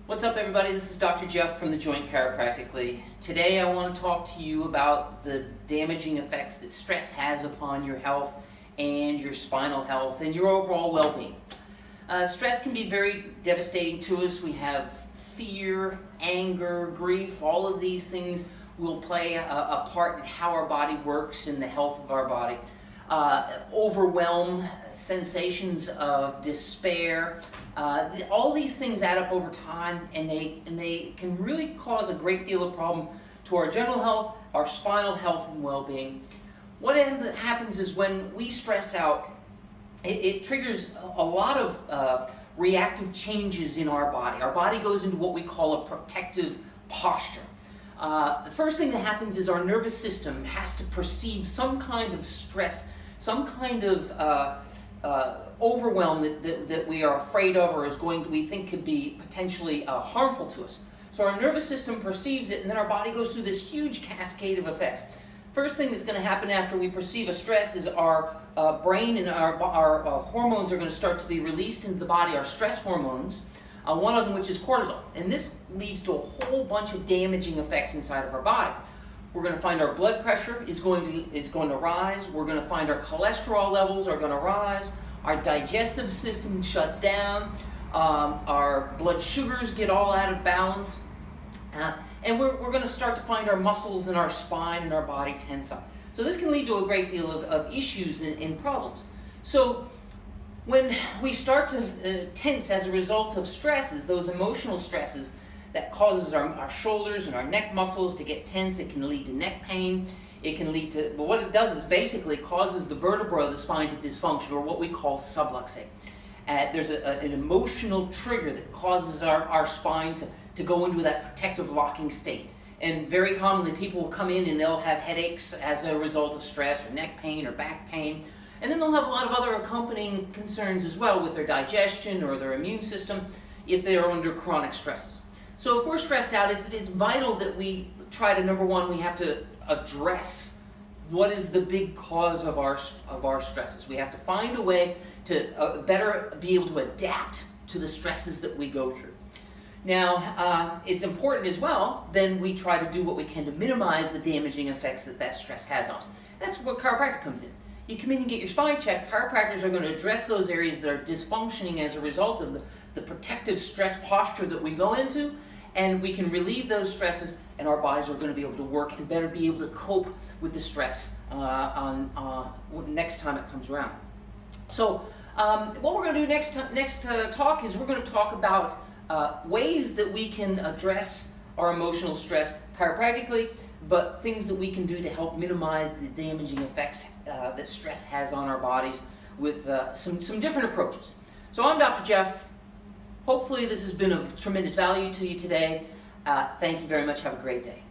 What's up, everybody? This is Dr. Jeff from the Joint Chiropractically. Today I want to talk to you about the damaging effects that stress has upon your health and your spinal health and your overall well-being. Stress can be very devastating to us. We have fear, anger, grief. All of these things will play a part in how our body works and the health of our body. Overwhelm, sensations of despair, all these things add up over time, and they can really cause a great deal of problems to our general health, our spinal health and well-being. What happens is when we stress out, it triggers a lot of reactive changes in our body. Our body goes into what we call a protective posture. The first thing that happens is our nervous system has to perceive some kind of stress, some kind of overwhelm that we are afraid of or we think could be potentially harmful to us. So our nervous system perceives it, and then our body goes through this huge cascade of effects. First thing that's going to happen after we perceive a stress is our brain and our hormones are going to start to be released into the body, our stress hormones, one of them which is cortisol. And this leads to a whole bunch of damaging effects inside of our body. We're going to find our blood pressure is going to rise. We're going to find our cholesterol levels are going to rise. Our digestive system shuts down. Our blood sugars get all out of balance. And we're going to start to find our muscles and our spine and our body tense up. So this can lead to a great deal of issues and problems. So when we start to tense as a result of stresses, those emotional stresses, that causes our shoulders and our neck muscles to get tense. It can lead to neck pain. It can lead to, but what it does is basically causes the vertebra of the spine to dysfunction, or what we call subluxate. There's an emotional trigger that causes our spine to go into that protective locking state. And very commonly people will come in and they'll have headaches as a result of stress, or neck pain, or back pain. And then they'll have a lot of other accompanying concerns as well with their digestion or their immune system if they are under chronic stresses. So if we're stressed out, it's vital that we try to, number one, we have to address what is the big cause of our stresses. We have to find a way to better be able to adapt to the stresses that we go through. Now, it's important as well, then we try to do what we can to minimize the damaging effects that stress has on us. That's where chiropractic comes in. You come in and get your spine checked. Chiropractors are going to address those areas that are dysfunctioning as a result of the protective stress posture that we go into, and we can relieve those stresses, and our bodies are going to be able to work and better be able to cope with the stress next time it comes around. So what we're going to do next talk is we're going to talk about ways that we can address our emotional stress chiropractically, but things that we can do to help minimize the damaging effects that stress has on our bodies with some different approaches. So I'm Dr. Jeff. Hopefully this has been of tremendous value to you today. Thank you very much. Have a great day.